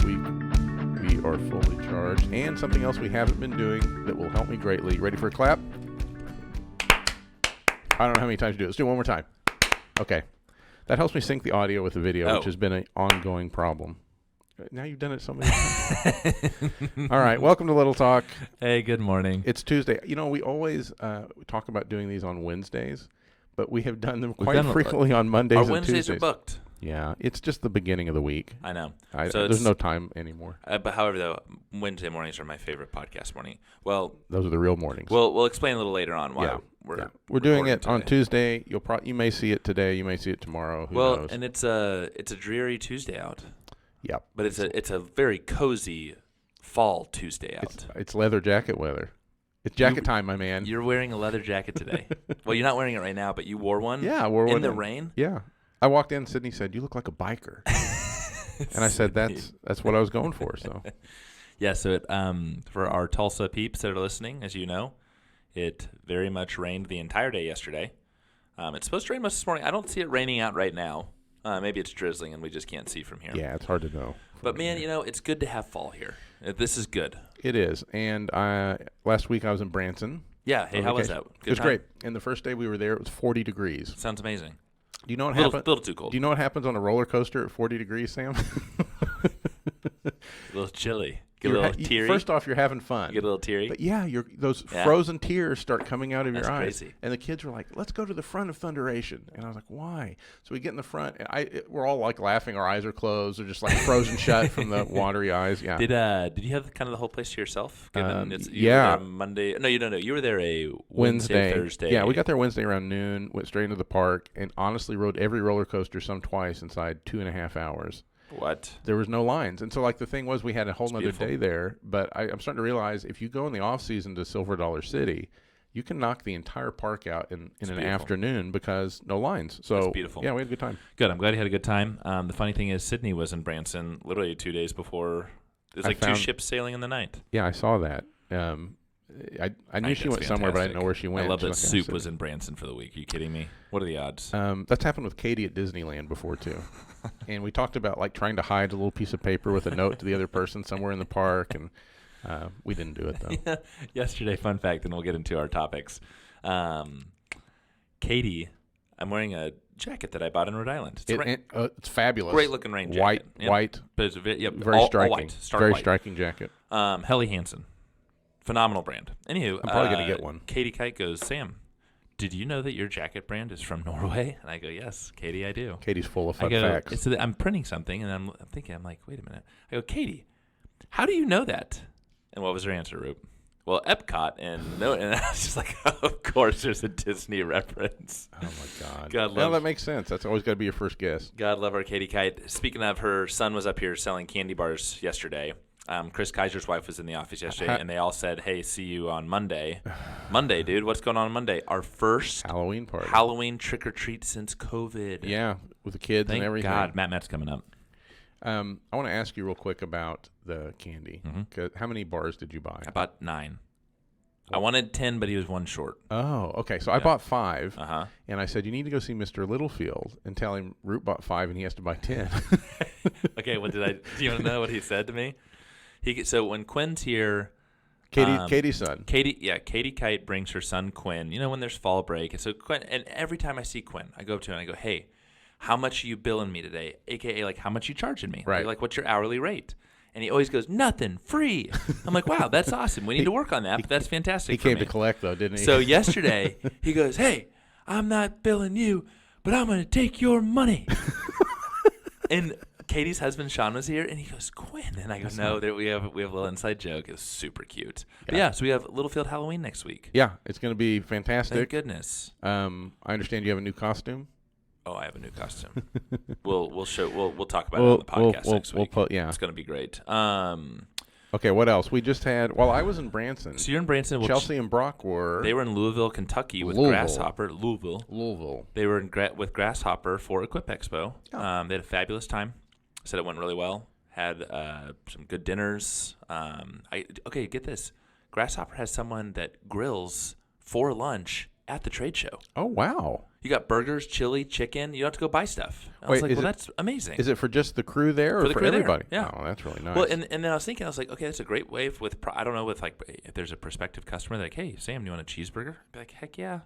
week we are fully charged. And something else we haven't been doing that will help me greatly. Ready for a clap? I don't know how many times to do it. Let's do it one more time. Okay. That helps me sync the audio with the video, which has been an ongoing problem. Now you've done it so many times. All right. Welcome to Little Talk. Hey, good morning. It's Tuesday. You know, we always talk about doing these on Wednesdays, but we have done them quite frequently on Mondays and Tuesdays. Our Wednesdays are booked. Yeah. It's just the beginning of the week. I know. There's no time anymore. But however, though, Wednesday mornings are my favorite podcast morning. Well, those are the real mornings. We'll explain a little later on why we're doing it on Tuesday. You may see it today. You may see it tomorrow. Who knows? And it's a dreary Tuesday out. Yep. But it's a very cozy fall Tuesday out. It's leather jacket weather. It's jacket time, my man. You're wearing a leather jacket today. Well, you're not wearing it right now, but you wore one. Yeah, I wore one in the rain. Yeah, I walked in. Sydney said, "You look like a biker," and I said, "That's what I was going for." So, yeah. So for our Tulsa peeps that are listening, as you know, it very much rained the entire day yesterday. It's supposed to rain much this morning. I don't see it raining out right now. Maybe it's drizzling and we just can't see from here. Yeah, it's hard to know. But, man, it's good to have fall here. This is good. It is. And last week I was in Branson. Yeah. Hey, how was that? It was great. And the first day we were there, it was 40 degrees. Sounds amazing. Do you know what happens? A little too cold. Do you know what happens on a roller coaster at 40 degrees, Sam? A little chilly. Get a little teary. First off, you're having fun. You get a little teary. But yeah, those frozen tears start coming out of your eyes. Crazy. And the kids were like, "Let's go to the front of Thunderation." And I was like, "Why?" So we get in the front, and we're all like laughing. Our eyes are closed. They're just like frozen shut from the watery eyes. Yeah. Did you have kind of the whole place to yourself? Given you were there Monday. No, you don't know. You were there a Wednesday, Thursday. Yeah, we got there Wednesday around noon. Went straight into the park, and honestly rode every roller coaster some twice inside 2.5 hours. What? There was no lines. And so, the thing was we had a whole other day there. But I'm starting to realize if you go in the off-season to Silver Dollar City, you can knock the entire park out in an afternoon because no lines. So, it's beautiful. Yeah, we had a good time. Good. I'm glad you had a good time. The funny thing is Sydney was in Branson literally 2 days before. There's like 2 ships sailing in the night. Yeah, I saw that. I knew she went somewhere, but I didn't know where she went. I love that Soup was in Branson for the week. Are you kidding me? What are the odds? That's happened with Katie at Disneyland before, too. And we talked about trying to hide a little piece of paper with a note to the other person somewhere in the park, and we didn't do it, though. Yeah. Yesterday, fun fact, and we'll get into our topics. Katie, I'm wearing a jacket that I bought in Rhode Island. It's fabulous. Great-looking rain jacket. White. But it's very striking. All white, very striking jacket. Helly Hansen. Phenomenal brand. Anywho, I'm probably going to get one. Katie Kite goes, "Sam, did you know that your jacket brand is from Norway?" And I go, "Yes, Katie, I do." Katie's full of fun facts. I'm printing something, and I'm thinking, I'm like, wait a minute. I go, "Katie, how do you know that?" And what was her answer, Roop? Well, Epcot, and I was just like, of course, there's a Disney reference. Oh my God! Well, that makes sense. That's always got to be your first guess. God love our Katie Kite. Speaking of, her son was up here selling candy bars yesterday. Chris Kaiser's wife was in the office yesterday, and they all said, "Hey, see you on Monday." Monday, dude. What's going on Monday? Our first Halloween party. Halloween trick or treat since COVID. Yeah, with the kids and everything. Thank God, Matt's coming up. I want to ask you real quick about the candy. Mm-hmm. How many bars did you buy? I bought 9. I wanted 10, but he was 1 short. Oh, okay. So I bought 5, and I said, "You need to go see Mr. Littlefield," and tell him Root bought 5 and he has to buy 10. Okay, do you want to know what he said to me? So when Quinn's here, Katie's son. Katie Kite brings her son Quinn. You know, when there's fall break, and so Quinn, and every time I see Quinn, I go up to him and I go, "Hey, how much are you billing me today?" AKA, how much you charging me? Right. What's your hourly rate? And he always goes, "Nothing, free." I'm like, wow, that's awesome. We need to work on that, but that's fantastic. He came to collect, though, didn't he? So yesterday, he goes, "Hey, I'm not billing you, but I'm going to take your money." And Katie's husband Sean was here, and he goes, "Quinn," and I go, "No, we have a little inside joke." It was super cute. Yeah. So we have Littlefield Halloween next week. Yeah, it's going to be fantastic. Thank goodness. I understand you have a new costume. Oh, I have a new costume. We'll talk about it on the podcast next week. It's going to be great. Okay, what else? We just had, while I was in Branson. So you're in Branson. Chelsea and Brock were. They were in Louisville, Kentucky with Grasshopper. Louisville. They were with Grasshopper for Equip Expo. Yeah. They had a fabulous time. Said it went really well. Had some good dinners. Okay, get this. Grasshopper has someone that grills for lunch at the trade show. Oh, wow. You got burgers, chili, chicken. You don't have to go buy stuff. I was Wait, like, well, that's amazing. Is it for just the crew there or the for crew there, everybody? yeah. Oh, that's really nice. Well, and then I was thinking, I was like, okay, that's a great way with, I don't know, with like, if there's a prospective customer, like, hey, Sam, do you want a cheeseburger? I'd be like, heck yeah.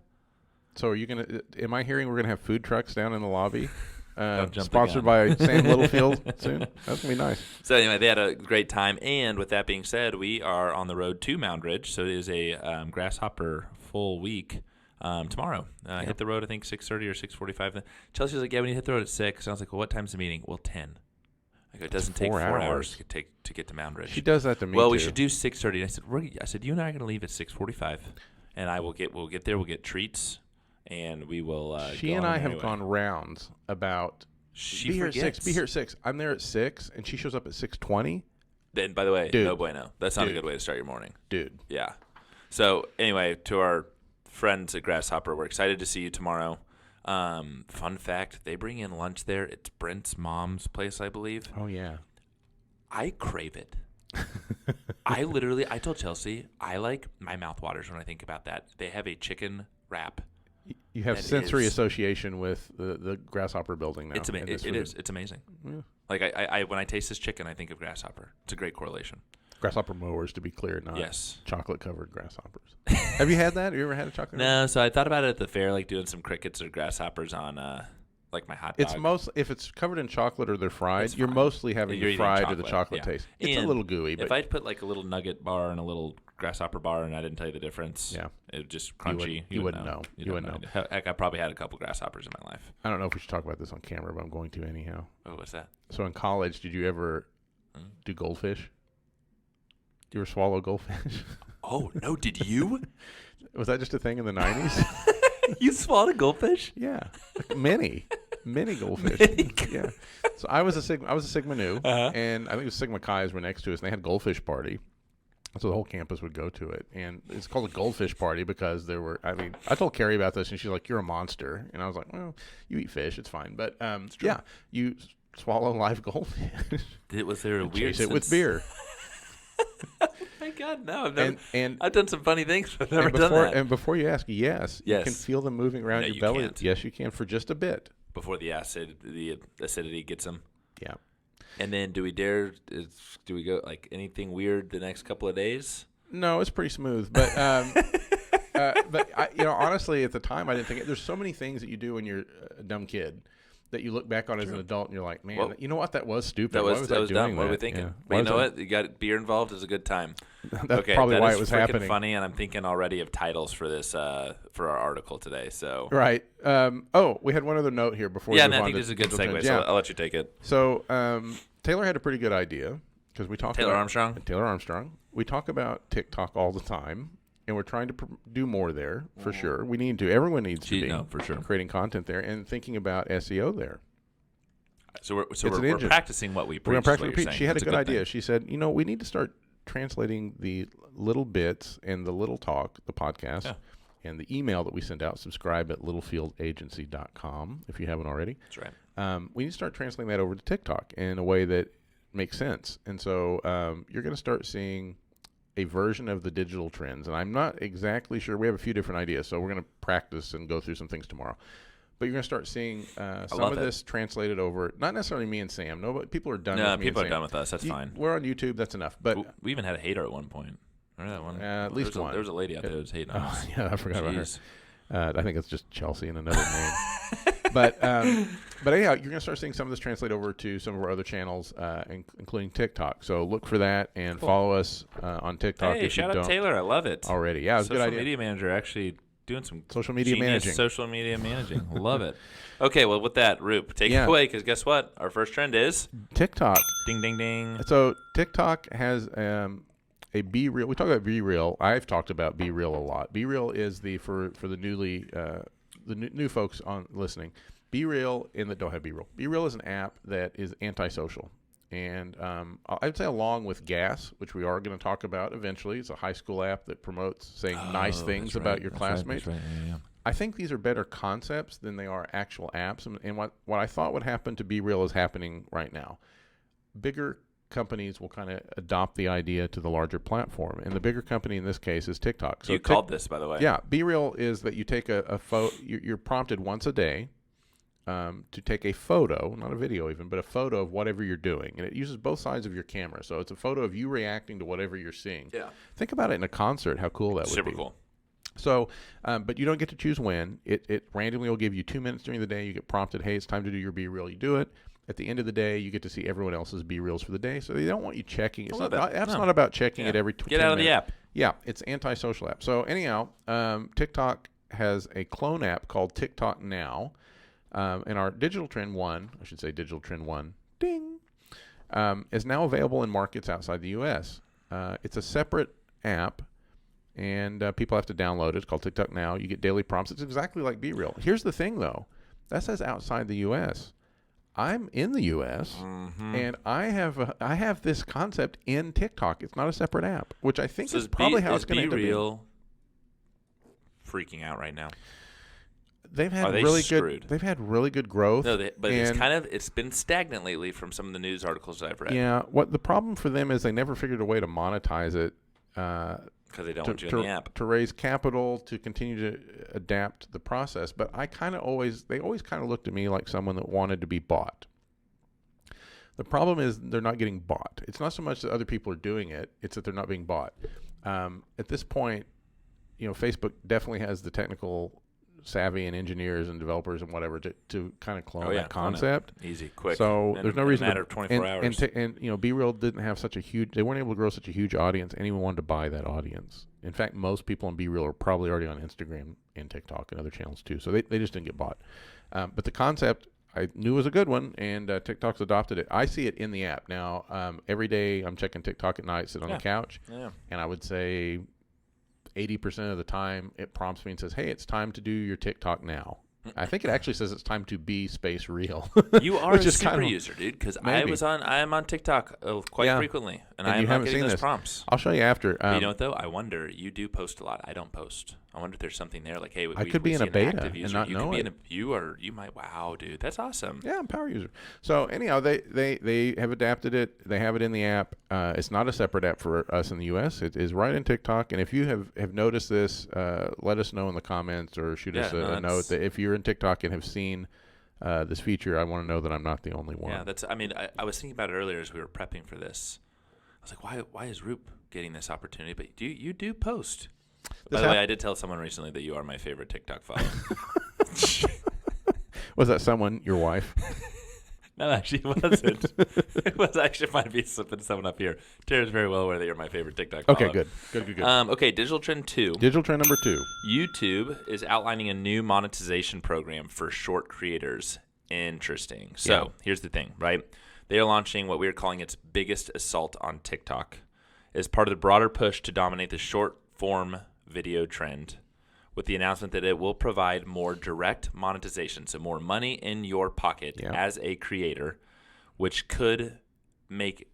So are you going to, am I hearing we're going to have food trucks down in the lobby? Jump Sponsored by Sam Littlefield soon? That's going to be nice. So anyway, they had a great time. And with that being said, we are on the road to Moundridge. So it is a Grasshopper full week tomorrow. Hit the road, I think, 6:30 or 6:45. Chelsea was like, yeah, we need to hit the road at 6. And I was like, well, what time's the meeting? Well, 10. I go, it doesn't take 4 hours to get to Moundridge. She does that to me, well, too. we should do 6:30. And I said, you and I are going to leave at 6:45. And we'll get there. We'll get treats. And we will. She and I have gone rounds about. She be here forgets. at 6. Be here at 6. I'm there at 6, and she shows up at 6:20. Then, by the way, Dude. no bueno. That's not a good way to start your morning. Dude. Yeah. So anyway, to our friends at Grasshopper, we're excited to see you tomorrow. Fun fact: they bring in lunch there. It's Brent's mom's place, I believe. Oh yeah. I crave it. I told Chelsea, I like my mouth waters when I think about that. They have a chicken wrap. You have sensory association with the Grasshopper building now. It's amazing. It is. It's amazing. Yeah. Like I when I taste this chicken, I think of Grasshopper. It's a great correlation. Grasshopper mowers, to be clear, not yes. chocolate-covered grasshoppers. Have you had that? Have you ever had a chocolate? No. So I thought about it at the fair, like doing some crickets or grasshoppers on like my hot dog. It's most if it's covered in chocolate or they're fried, you're mostly having the fried or the chocolate taste. It's a little gooey. But if I'd put like a little nugget bar and a little grasshopper bar and I didn't tell you the difference, it would just crunchy. You wouldn't know. You wouldn't know. Heck, I probably had a couple grasshoppers in my life. I don't know if we should talk about this on camera, but I'm going to anyhow. Oh, what's that? So in college, did you ever do goldfish? Did you ever swallow goldfish? Oh, no. Did you? Was that just a thing in the 90s? You swallowed a goldfish? Yeah. Like many goldfish. Yeah. So I was a Sigma Nu, and I think it was Sigma Chi's were next to us, and they had a goldfish party. So the whole campus would go to it, and it's called a goldfish party because there were. I mean, I told Carrie about this, and she's like, "You're a monster," and I was like, "Well, you eat fish, it's fine." But yeah, you swallow live goldfish. Was there a weird? Chase it with beer. Oh my God, no! I've done some funny things, but I've never done that. And before you ask, yes, you can feel them moving around your belly. Can't. Yes, you can for just a bit before the acidity gets them. Yeah. And then do we go like anything weird the next couple of days? No, it's pretty smooth. But but I, honestly, at the time, I didn't think there's so many things that you do when you're a dumb kid that you look back on as an adult and you're like, man, well, you know what? That was stupid. That was doing dumb. What that? were we thinking? Yeah. But you know what? You got beer involved is a good time. That's probably why it was happening. Funny, and I'm thinking already of titles for this for our article today. So right. We had one other note here before. Yeah, and I think this is a good segue. So I'll let you take it. So Taylor had a pretty good idea because we talked Taylor Armstrong. We talk about TikTok all the time. And we're trying to do more there for sure. We need to. Everyone needs to be for sure creating content there and thinking about SEO there. So we're practicing what we preach. We're going to practice. She had a good idea. She said, we need to start translating the little bits and the little talk, the podcast, and the email that we send out. Subscribe at littlefieldagency.com if you haven't already. That's right. We need to start translating that over to TikTok in a way that makes sense. And so you're going to start seeing a version of the digital trends. And I'm not exactly sure. We have a few different ideas. So we're going to practice and go through some things tomorrow. But you're going to start seeing some of this translated over. Not necessarily me and Sam. No, but people are done with me and Sam. No, people are done with us. That's fine. We're on YouTube. That's enough. But we even had a hater at one point. Remember that one? At least one. There was a lady out there who was hating on us. Yeah, I forgot about her. I think it's just Chelsea and another name. But anyhow, you're going to start seeing some of this translate over to some of our other channels, including TikTok. So look for that and follow us on TikTok. Hey, shout out Taylor. I love it. Already. Yeah, it was a good idea. Social media manager actually doing some social media managing. Social media managing. Love it. Okay, well, with that, Roop, take it away, because guess what? Our first trend is TikTok. Ding, ding, ding. So TikTok has a Be Real. We talk about Be Real. I've talked about Be Real a lot. Be Real is for the newly the new folks on listening. Be Real don't have Be Real. Be Real is an app that is antisocial. And I'd say along with Gas, which we are going to talk about eventually, it's a high school app that promotes saying nice things about your classmates. That's right. Yeah. I think these are better concepts than they are actual apps. And what I thought would happen to Be Real is happening right now. Bigger companies will kind of adopt the idea to the larger platform. And the bigger company in this case is TikTok. So you called this, by the way. Yeah. BeReal is that you take a photo. You're prompted once a day to take a photo, not a video even, but a photo of whatever you're doing. And it uses both sides of your camera. So it's a photo of you reacting to whatever you're seeing. Yeah. Think about it in a concert, how cool that would be. Super cool. So, but you don't get to choose when. It randomly will give you 2 minutes during the day. You get prompted, hey, it's time to do your BeReal. You do it. At the end of the day, you get to see everyone else's BeReals for the day. So they don't want you checking. It's not about checking it every 10 minutes. Get out of the app. Yeah, it's anti-social app. So anyhow, TikTok has a clone app called TikTok Now. And our Digital Trend 1, I should say Digital Trend 1, ding, is now available in markets outside the U.S. It's a separate app, and people have to download it. It's called TikTok Now. You get daily prompts. It's exactly like BeReal. Here's the thing, though. That says outside the U.S. I'm in the U.S., and I have this concept in TikTok. It's not a separate app, which I think is probably how it's going to end up being. BeReal freaking out right now? They've had They've had really good growth. No, but it's been stagnant lately from some of the news articles that I've read. Yeah, what the problem for them is they never figured a way to monetize it. Because they don't want you in the app. To raise capital, to continue to adapt the process. But they always kind of looked at me like someone that wanted to be bought. The problem is they're not getting bought. It's not so much that other people are doing it, it's that they're not being bought. At this point, Facebook definitely has the technical savvy and engineers and developers and whatever to kind of clone that concept. Easy, quick. So there's no reason in a matter of 24 hours. And BeReal didn't have they weren't able to grow such a huge audience. Anyone wanted to buy that audience. In fact, most people on BeReal are probably already on Instagram and TikTok and other channels too. So they just didn't get bought. But the concept I knew was a good one, and TikTok's adopted it. I see it in the app now. Every day I'm checking TikTok at night, sit on the couch, and I would say 80% of the time it prompts me and says, hey, it's time to do your TikTok now. I think it actually says it's time to be space real. You are a super user, dude, because I am on TikTok quite frequently, and I am not getting those prompts. I'll show you after. But you know what, though? I wonder, you do post a lot. I don't post. I wonder if there's something there, like, hey, I could be in a beta and not know it. You might, wow, dude, that's awesome. Yeah, I'm a power user. So anyhow, they have adapted it. They have it in the app. It's not a separate app for us in the U.S. It is right in TikTok. And if you have noticed this, let us know in the comments or shoot us a note that if you're in TikTok and have seen this feature, I want to know that I'm not the only one. Yeah, I was thinking about it earlier as we were prepping for this. I was like, why is Roop getting this opportunity? But you do post. By the way, I did tell someone recently that you are my favorite TikTok follower. Was that someone, your wife? No, actually, it wasn't. It was actually might be slipping someone up here. Tara's very well aware that you're my favorite TikTok follower. Okay, good. Okay, Digital Trend 2. Digital Trend number 2. YouTube is outlining a new monetization program for short creators. Interesting. So here's the thing, right? They are launching what we are calling its biggest assault on TikTok as part of the broader push to dominate the short-form video trend, with the announcement that it will provide more direct monetization, so more money in your pocket as a creator, which could make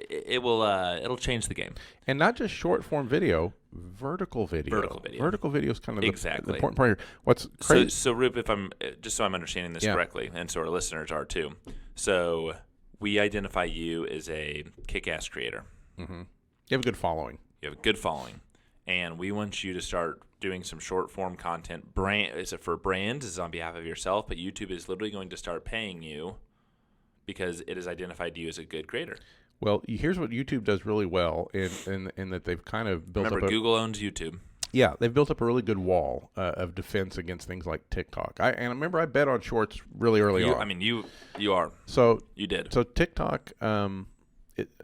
it'll change the game. And not just short form video, vertical video. Vertical video is kind of the important part here. What's crazy? So Roop, if I'm understanding this correctly, and so our listeners are too. So we identify you as a kick-ass creator. Mm-hmm. You have a good following. And we want you to start doing some short-form content. Is it for brands? Is it on behalf of yourself? But YouTube is literally going to start paying you because it has identified you as a good creator. Well, here's what YouTube does really well in that they've kind of built up Google owns YouTube. Yeah, they've built up a really good wall of defense against things like TikTok. I remember I bet on shorts really early on. I mean, you are. So you did. So TikTok,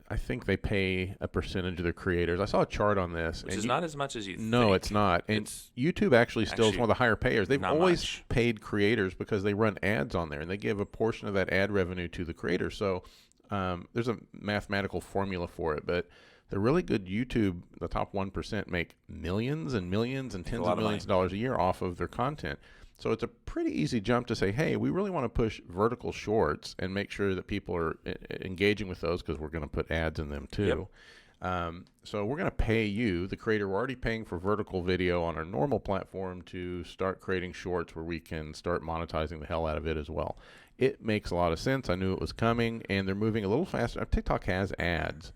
I think they pay a percentage of their creators. I saw a chart on this. Which is not as much as you think. No, it's not. And YouTube actually still is one of the higher payers. They've always paid creators because they run ads on there, and they give a portion of that ad revenue to the creator. So there's a mathematical formula for it. But the really good YouTube, the top 1%, make millions and millions and tens of millions of dollars a year off of their content. So it's a pretty easy jump to say, hey, we really want to push vertical shorts and make sure that people are engaging with those because we're going to put ads in them too. So we're going to pay you, the creator. We're already paying for vertical video on our normal platform to start creating shorts where we can start monetizing the hell out of it as well. It makes a lot of sense. I knew it was coming, and they're moving a little faster. TikTok has ads.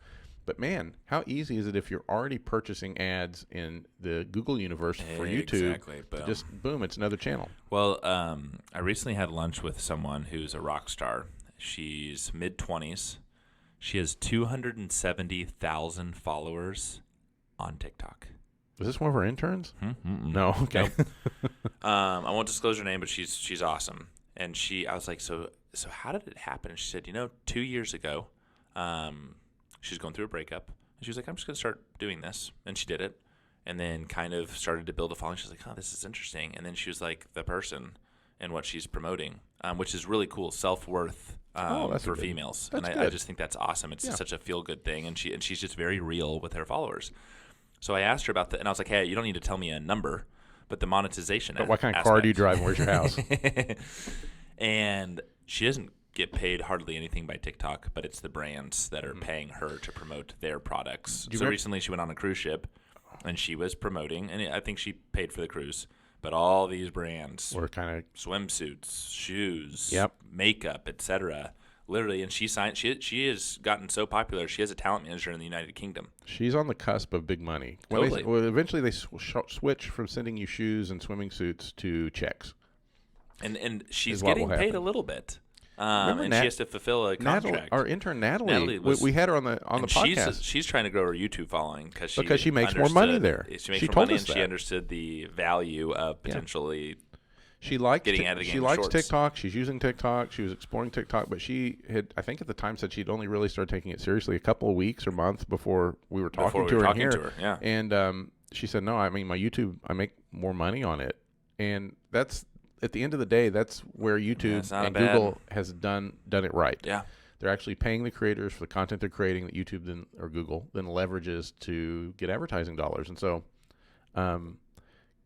But, man, how easy is it if you're already purchasing ads in the Google universe for YouTube? Exactly. Just, boom, it's another channel. Well, I recently had lunch with someone who's a rock star. She's mid-20s. She has 270,000 followers on TikTok. Is this one of our interns? Mm-hmm. No, okay. Nope. I won't disclose her name, but she's awesome. And I was like, so how did it happen? And she said, 2 years ago, she's going through a breakup. And she was like, I'm just going to start doing this. And she did it. And then kind of started to build a following. She's like, oh, this is interesting. And then she was like the person and what she's promoting, which is really cool. Self-worth for females. And I just think that's awesome. It's such a feel-good thing. And she's just very real with her followers. So I asked her about that. And I was like, hey, you don't need to tell me a number, but the monetization But what kind of car do you drive and where's your house? And she doesn't get paid hardly anything by TikTok, but it's the brands that are paying her to promote their products. So recently she went on a cruise ship, and she was promoting, and I think she paid for the cruise, but all these brands were kind of swimsuits, shoes, Yep. makeup, etc. Literally, and she has gotten so popular. She has a talent manager in the United Kingdom. She's on the cusp of big money. Totally. Eventually they switch from sending you shoes and swimming suits to checks. And she's getting paid a little bit. And she has to fulfill a contract. Our intern Natalie we had her on the podcast. She's trying to grow her YouTube following because she makes more money there. She makes more money, and she understood the value of potentially. She likes getting out of the game. She likes shorts. TikTok. She's using TikTok. She was exploring TikTok, but she had, I think, at the time said she'd only really started taking it seriously a couple of weeks or months before we were talking to her here. Yeah. And she said, "No, I mean my YouTube, I make more money on it," and that's. At the end of the day, that's where YouTube and Google has done it right. Yeah, they're actually paying the creators for the content they're creating that YouTube or Google then leverages to get advertising dollars. And so,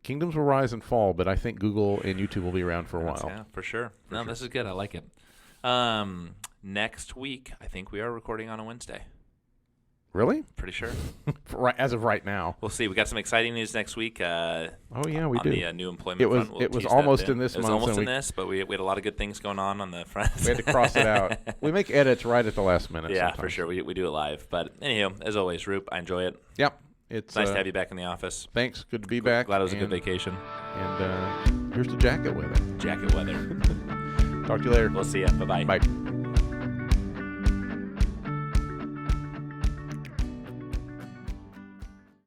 kingdoms will rise and fall, but I think Google and YouTube will be around for a while. Yeah, for sure. This is good. I like it. Next week, I think we are recording on a Wednesday. Really? Pretty sure. As of right now. We'll see. We got some exciting news next week. We do. On the new employment front. It was almost in this month. It was almost in this, but we had a lot of good things going on the front. We had to cross it out. We make edits right at the last minute. Yeah, sometimes. for sure. We do it live. But anyhow, as always, Roop, I enjoy it. Yep. It's nice to have you back in the office. Thanks. Good to be back. Glad it was a good vacation. And here's the jacket weather. Jacket weather. Talk to you later. We'll see ya. Bye-bye. Bye.